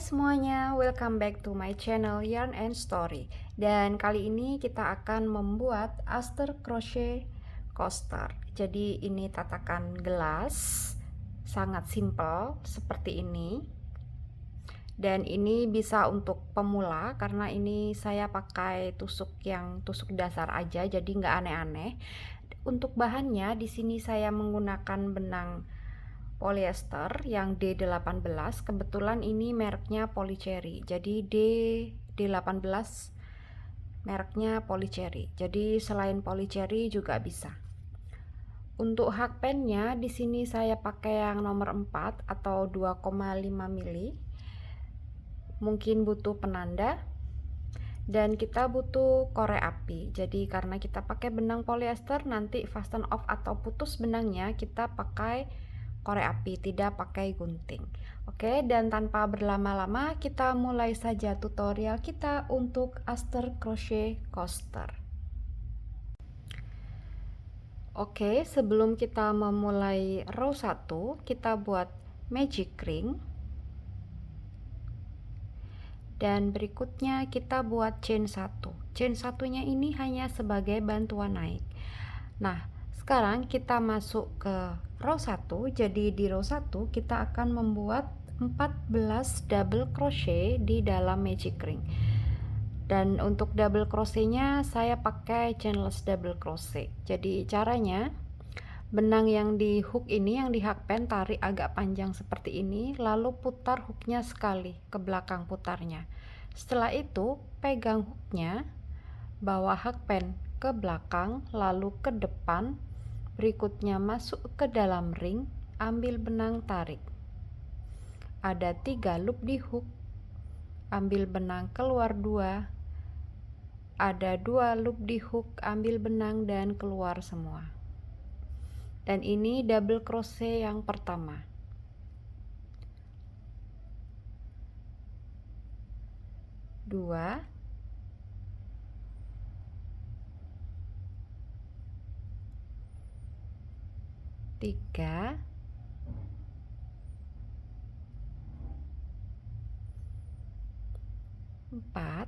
semuanya, welcome back to my channel Yarn and Story. Dan kali ini kita akan membuat Aster crochet coaster. Jadi ini tatakan gelas, sangat simple seperti ini. Dan ini bisa untuk pemula karena ini saya pakai tusuk dasar aja, jadi nggak aneh-aneh. Untuk bahannya di sini saya menggunakan benang polyester yang D18, kebetulan ini mereknya Polycherry, jadi D18 mereknya Polycherry, jadi selain Polycherry juga bisa. Untuk hakpennya di sini saya pakai yang nomor 4 atau 2,5 mili, mungkin butuh penanda, dan kita butuh korek api. Jadi karena kita pakai benang polyester, nanti fasten off atau putus benangnya kita pakai korek api, tidak pakai gunting. Oke, dan tanpa berlama-lama kita mulai saja tutorial kita untuk Aster crochet coaster. Oke, sebelum kita memulai row 1, kita buat magic ring. Dan berikutnya kita buat chain 1. Chain satunya ini hanya sebagai bantuan naik. Nah, sekarang kita masuk ke row 1. Jadi di row 1 kita akan membuat 14 double crochet di dalam magic ring. Dan untuk double crochetnya saya pakai chainless double crochet. Jadi caranya, benang yang di hook ini, yang di hakpen, tarik agak panjang seperti ini, lalu putar hooknya sekali ke belakang putarnya. Setelah itu pegang hooknya, bawa hakpen ke belakang lalu ke depan, berikutnya masuk ke dalam ring, ambil benang, tarik. Ada 3 loop di hook, ambil benang, keluar 2, ada 2 loop di hook, ambil benang dan keluar semua. Dan ini double crochet yang pertama. Dua, tiga, empat,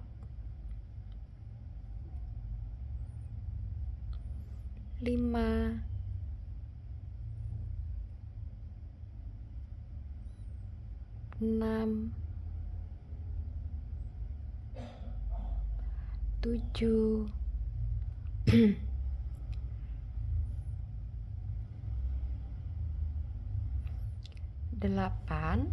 lima, enam, 7, 8,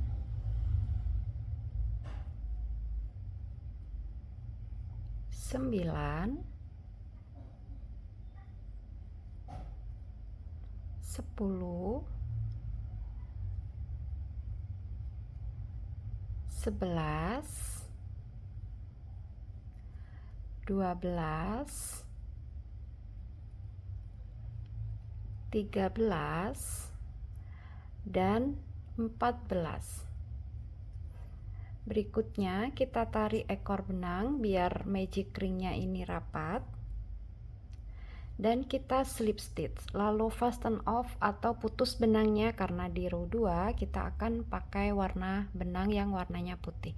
9, 10, 11, 12, 13, dan 14. Berikutnya kita tarik ekor benang biar magic ringnya ini rapat, dan kita slip stitch, lalu fasten off atau putus benangnya karena di row 2 kita akan pakai warna benang yang warnanya putih.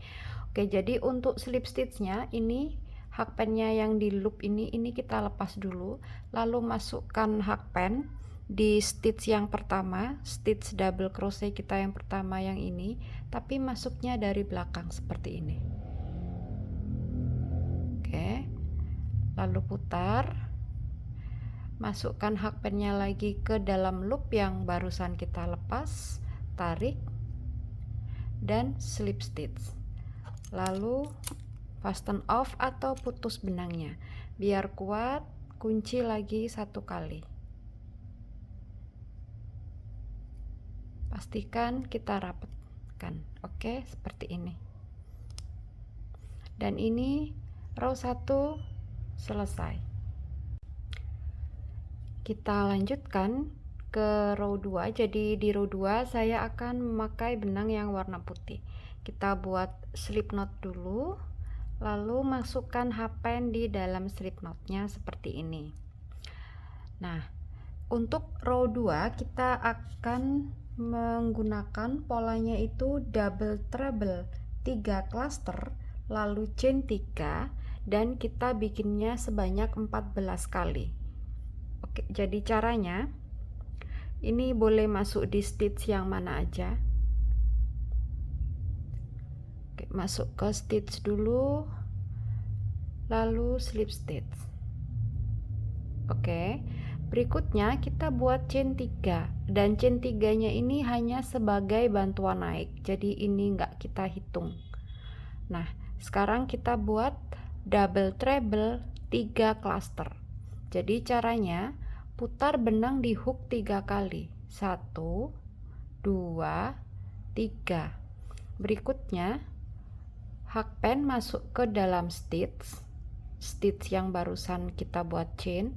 Oke, jadi untuk slip stitchnya ini hakpennya yang di loop ini kita lepas dulu, lalu masukkan hakpen di stitch yang pertama, stitch double crochet kita yang pertama yang ini, tapi masuknya dari belakang seperti ini. Oke, lalu putar, masukkan hakpennya lagi ke dalam loop yang barusan kita lepas, tarik dan slip stitch, lalu fasten off atau putus benangnya biar kuat, kunci lagi 1 kali. Pastikan kita rapatkan. Oke, seperti ini. Dan ini row 1 selesai. Kita lanjutkan ke row 2. Jadi di row 2 saya akan memakai benang yang warna putih. Kita buat slip knot dulu, lalu masukkan hakpen di dalam slip knotnya seperti ini. Nah, untuk row 2 kita akan menggunakan polanya itu double treble 3 cluster, lalu chain 3, dan kita bikinnya sebanyak 14 kali. Oke, jadi caranya ini boleh masuk di stitch yang mana aja. Oke, masuk ke stitch dulu, lalu slip stitch. Oke, berikutnya kita buat chain 3, dan chain 3 nya ini hanya sebagai bantuan naik, jadi ini nggak kita hitung. Nah, sekarang kita buat double treble 3 cluster. Jadi caranya putar benang di hook 3 kali. 1, 2, 3. Berikutnya hakpen masuk ke dalam stitch yang barusan kita buat chain.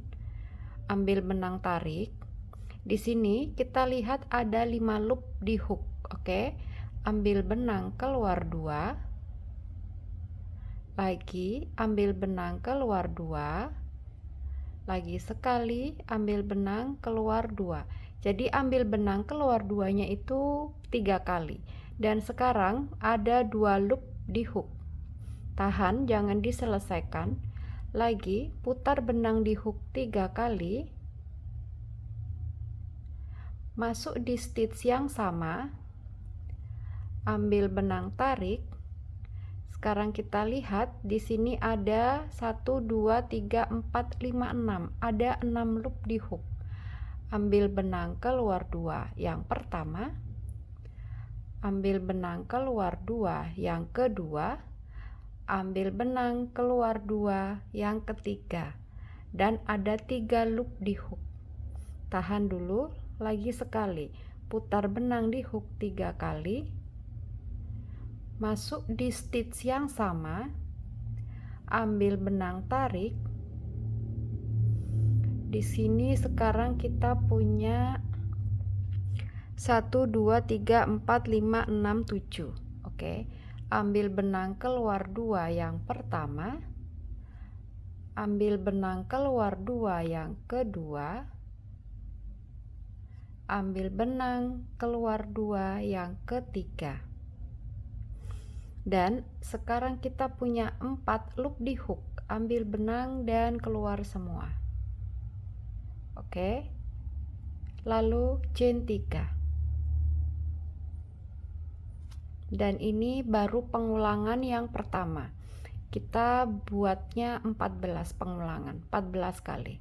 Ambil benang tarik. Di sini kita lihat ada 5 loop di hook. Oke. Ambil benang keluar 2. Lagi ambil benang keluar 2. Lagi sekali ambil benang keluar 2. Jadi ambil benang keluar 2-nya itu 3 kali. Dan sekarang ada 2 loop di hook. Tahan, jangan diselesaikan. Lagi putar benang di hook 3 kali. Masuk di stitch yang sama. Ambil benang tarik. Sekarang kita lihat di sini ada 1 2 3 4 5 6. Ada 6 loop di hook. Ambil benang keluar 2 yang pertama. Ambil benang keluar 2 yang kedua. Ambil benang keluar 2 yang ketiga. Dan ada 3 loop di hook. Tahan dulu, lagi sekali. Putar benang di hook 3 kali. Masuk di stitch yang sama, ambil benang tarik. Di sini sekarang kita punya 1 2 3 4 5 6 7. Oke. Ambil benang keluar 2 yang pertama. Ambil benang keluar 2 yang kedua. Ambil benang keluar 2 yang ketiga. Dan sekarang kita punya 4 loop di hook. Ambil benang dan keluar semua. Oke. Lalu chain 3. Dan ini baru pengulangan yang pertama. Kita buatnya 14 pengulangan, 14 kali.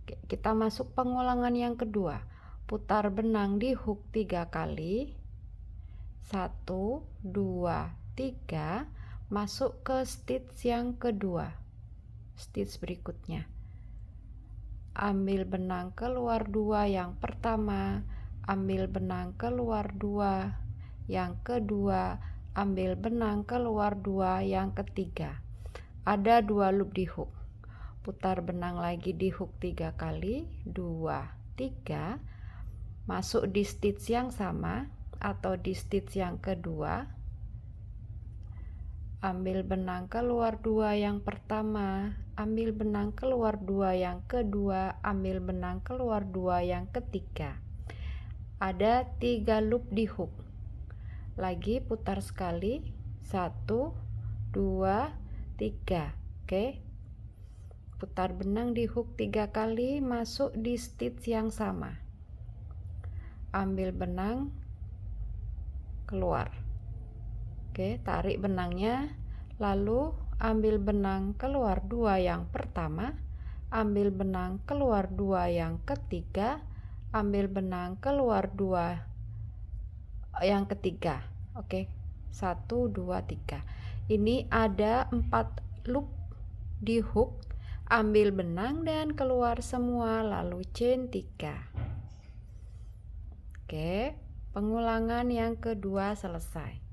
Oke, kita masuk pengulangan yang kedua. Putar benang di hook 3 kali. 1 2 3, masuk ke stitch yang kedua, stitch berikutnya. Ambil benang keluar 2 yang pertama, ambil benang keluar 2 yang kedua, ambil benang keluar 2 yang ketiga. Ada 2 loop di hook. Putar benang lagi di hook 3 kali, 2 3, masuk di stitch yang sama atau di stitch yang kedua. Ambil benang keluar 2 yang pertama, ambil benang keluar 2 yang kedua, ambil benang keluar 2 yang ketiga. Ada 3 loop di hook. Lagi putar sekali. 1 2 3. Oke. Putar benang di hook 3 kali, masuk di stitch yang sama. Ambil benang keluar. Oke, tarik benangnya, lalu ambil benang keluar 2 yang pertama, ambil benang keluar 2 yang ketiga, ambil benang keluar 2 yang ketiga. Oke, 1 2 3. Ini ada 4 loop di hook. Ambil benang dan keluar semua, lalu chain 3. Oke, pengulangan yang kedua selesai.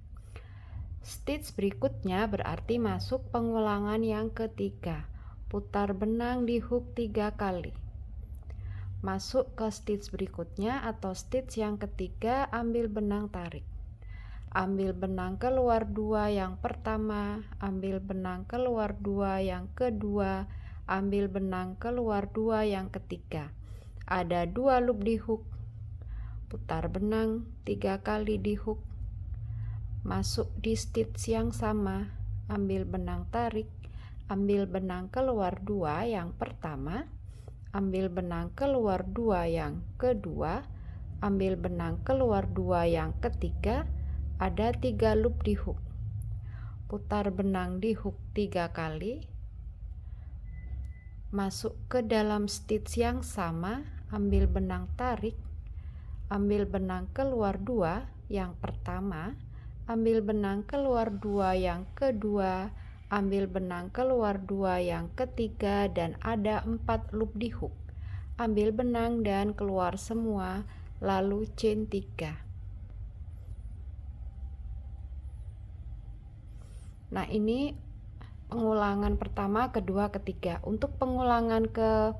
Stitch berikutnya berarti masuk pengulangan yang ketiga. Putar benang di hook 3 kali. Masuk ke stitch berikutnya atau stitch yang ketiga, ambil benang tarik. Ambil benang keluar 2 yang pertama, ambil benang keluar 2 yang kedua, ambil benang keluar 2 yang ketiga. Ada 2 loop di hook. Putar benang 3 kali di hook. masuk di stitch yang sama, ambil benang tarik, ambil benang keluar 2 yang pertama, ambil benang keluar 2 yang kedua, ambil benang keluar 2 yang ketiga, ada 3 loop di hook. Putar benang di hook 3 kali, masuk ke dalam stitch yang sama, ambil benang tarik, ambil benang keluar 2 yang pertama, ambil benang keluar 2 yang kedua, ambil benang keluar 2 yang ketiga, dan ada 4 loop di hook. Ambil benang dan keluar semua, lalu chain 3. Nah, ini pengulangan pertama, kedua, ketiga. Untuk pengulangan ke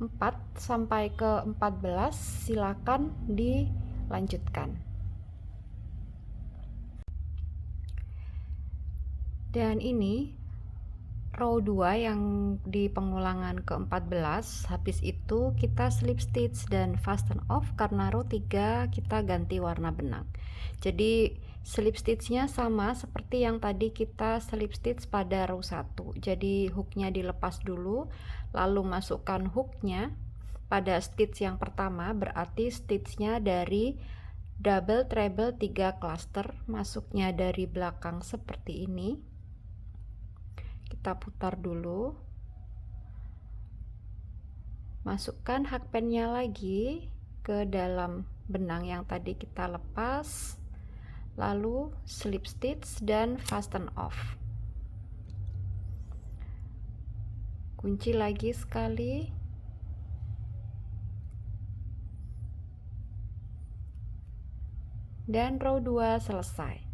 4 sampai ke 14 silakan dilanjutkan. Dan ini row 2 yang di pengulangan ke-14, habis itu kita slip stitch dan fasten off karena row 3 kita ganti warna benang. Jadi slip stitchnya sama seperti yang tadi kita slip stitch pada row 1. Jadi hooknya dilepas dulu, lalu masukkan hooknya pada stitch yang pertama, berarti stitchnya dari double treble 3 cluster, masuknya dari belakang seperti ini. Kita putar dulu, masukkan hakpennya lagi ke dalam benang yang tadi kita lepas, lalu slip stitch dan fasten off. Kunci lagi sekali, dan row 2 selesai.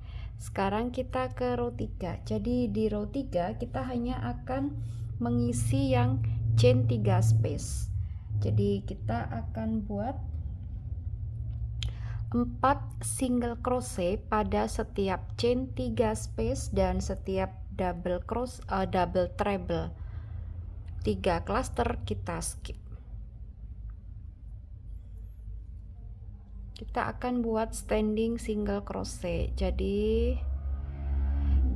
Sekarang kita ke row 3. Jadi di row 3 kita hanya akan mengisi yang chain 3 space. Jadi kita akan buat 4 single crochet pada setiap chain 3 space dan setiap double treble 3 cluster kita skip. Kita akan buat standing single crochet. Jadi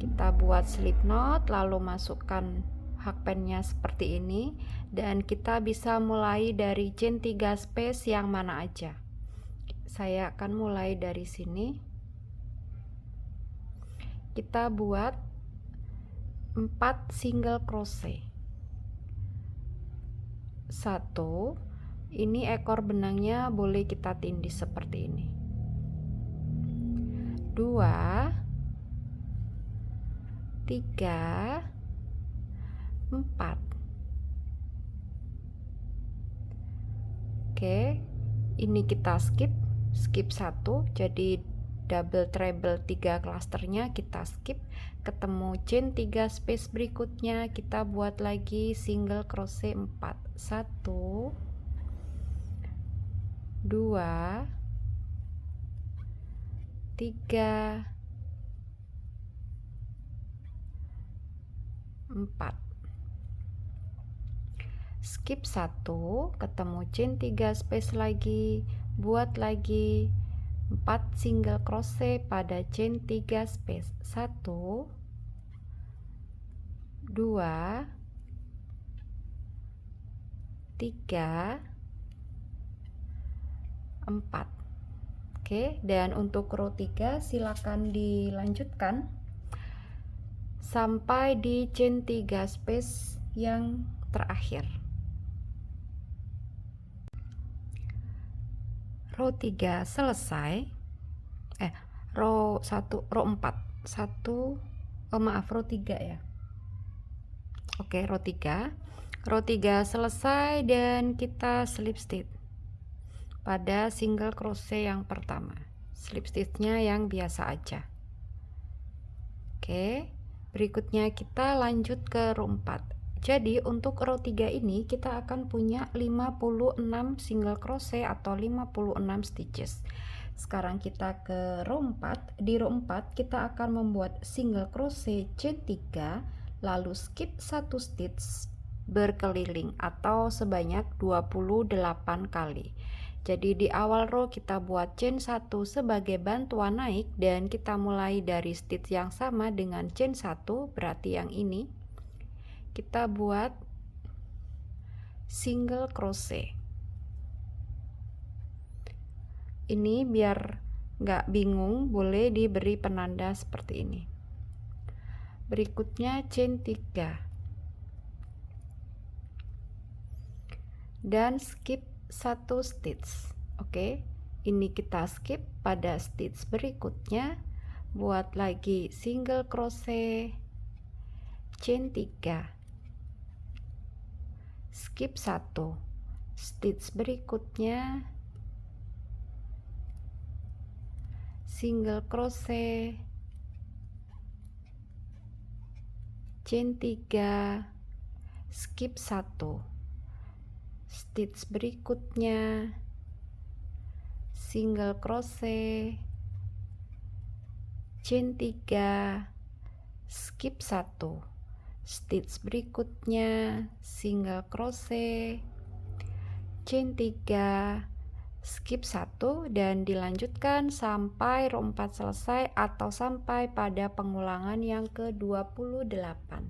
kita buat slip knot, lalu masukkan hakpennya seperti ini, dan kita bisa mulai dari chain 3 space yang mana aja. Saya akan mulai dari sini. Kita buat 4 single crochet. 1, ini ekor benangnya boleh kita tindih seperti ini. 2, 3, 4. Oke, ini kita skip 1, jadi double treble 3 clusternya kita skip, ketemu chain 3 space berikutnya kita buat lagi single crochet 4. 1, 2, 3, 4. Skip 1, ketemu chain 3 space lagi, buat lagi 4 single crochet pada chain 3 space. 1, 2, 3, 4. Oke, dan untuk row 3 silakan dilanjutkan sampai di chain 3 space yang terakhir. Row 3 selesai. Row 1, row 4. Row 3 ya. Oke, row 3. Row 3 selesai dan kita slip stitch pada single crochet yang pertama. Slip stitchnya yang biasa aja. Oke, berikutnya kita lanjut ke row 4. Jadi untuk row 3 ini kita akan punya 56 single crochet atau 56 stitches. Sekarang kita ke row 4. Di row 4 kita akan membuat single crochet chain 3, lalu skip 1 stitch berkeliling atau sebanyak 28 kali. Jadi di awal row kita buat chain 1 sebagai bantuan naik dan kita mulai dari stitch yang sama dengan chain 1, berarti yang ini. Kita buat single crochet. Ini biar nggak bingung, boleh diberi penanda seperti ini. Berikutnya chain 3 dan skip 1 stitch. Oke, ini kita skip. Pada stitch berikutnya buat lagi single crochet, chain 3, skip 1 stitch berikutnya single crochet, chain 3, skip 1 stitch berikutnya single crochet, chain 3, skip 1 stitch berikutnya single crochet, chain 3, skip 1 dan dilanjutkan sampai row 4 selesai atau sampai pada pengulangan yang ke-28.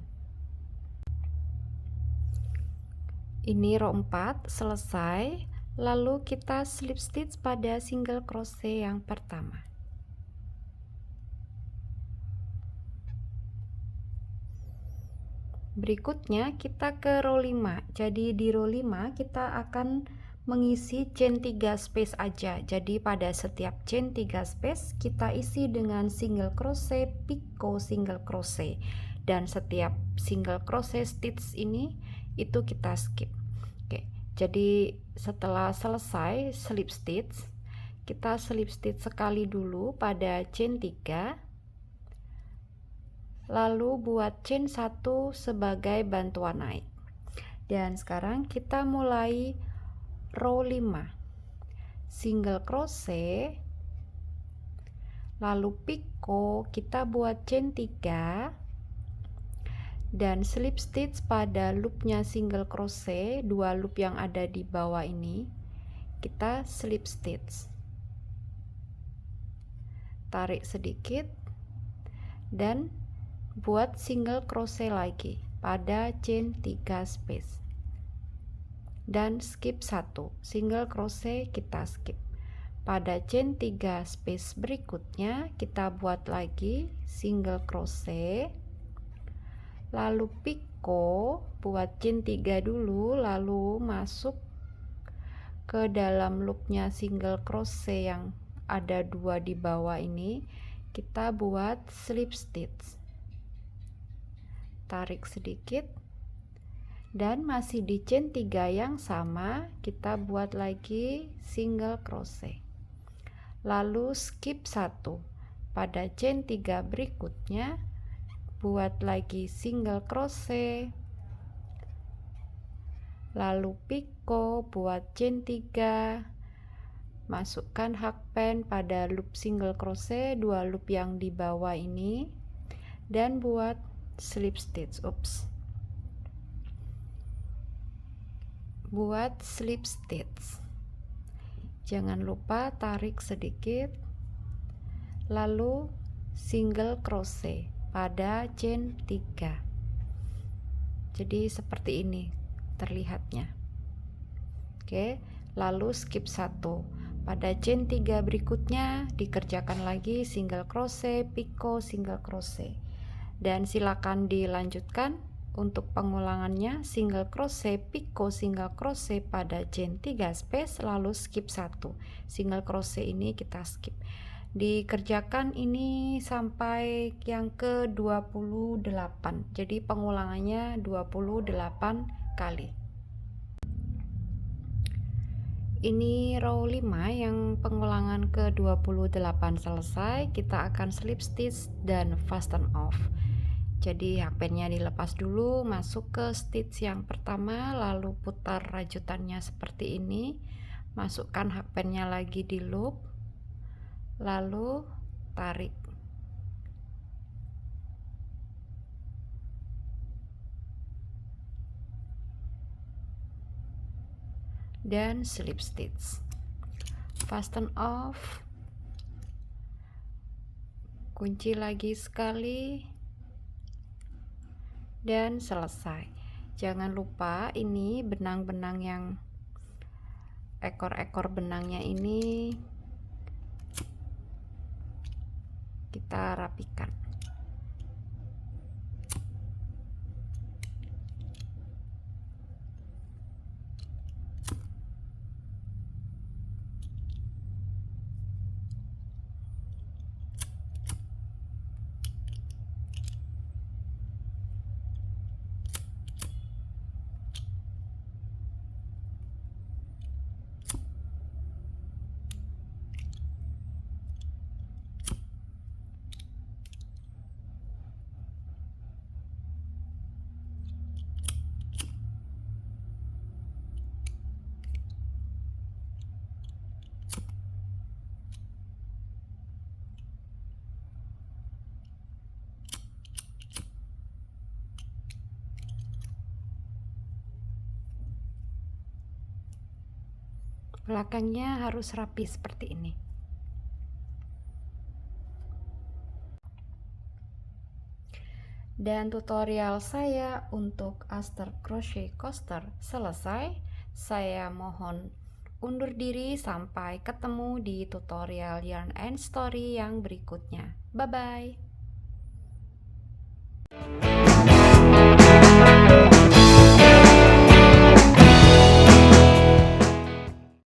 Ini row 4 selesai, lalu kita slip stitch pada single crochet yang pertama. Berikutnya kita ke row 5. Jadi di row 5 kita akan mengisi chain 3 space aja. Jadi pada setiap chain 3 space kita isi dengan single crochet, picot, single crochet. Dan setiap single crochet stitch ini itu kita skip. Oke, jadi setelah selesai slip stitch, kita slip stitch sekali dulu pada chain 3, lalu buat chain 1 sebagai bantuan naik. Dan sekarang kita mulai row 5, single crochet, lalu picot, kita buat chain 3 dan slip stitch pada loopnya single crochet, 2 loop yang ada di bawah ini kita slip stitch, tarik sedikit dan buat single crochet lagi pada chain 3 space dan skip 1 single crochet, kita skip. Pada chain 3 space berikutnya kita buat lagi single crochet, lalu picot, buat chain 3 dulu, lalu masuk ke dalam loopnya single crochet yang ada 2 di bawah ini, kita buat slip stitch, tarik sedikit dan masih di chain 3 yang sama kita buat lagi single crochet, lalu skip 1. Pada chain 3 berikutnya buat lagi single crochet, lalu picot, buat chain 3, masukkan hakpen pada loop single crochet, 2 loop yang di bawah ini dan buat slip stitch. Buat slip stitch, jangan lupa tarik sedikit, lalu single crochet pada chain 3. Jadi seperti ini terlihatnya. Oke, lalu skip 1. Pada chain 3 berikutnya dikerjakan lagi single crochet, picot, single crochet. Dan silakan dilanjutkan untuk pengulangannya, single crochet, picot, single crochet pada chain 3 space, lalu skip 1. Single crochet ini kita skip. Dikerjakan ini sampai yang ke-28. Jadi pengulangannya 28 kali. Ini row 5 yang pengulangan ke-28 selesai, kita akan slip stitch dan fasten off. Jadi hakpennya dilepas dulu, masuk ke stitch yang pertama, lalu putar rajutannya seperti ini, masukkan hakpennya lagi di loop, lalu tarik dan slip stitch. fasten off, kunci lagi sekali, dan selesai. Jangan lupa ini benang-benang yang ekor-ekor benangnya ini kita rapikan. Belakangnya harus rapi seperti ini. Dan tutorial saya untuk Aster Crochet Coaster selesai. Saya mohon undur diri, sampai ketemu di tutorial Yarn and Story yang berikutnya. Bye bye.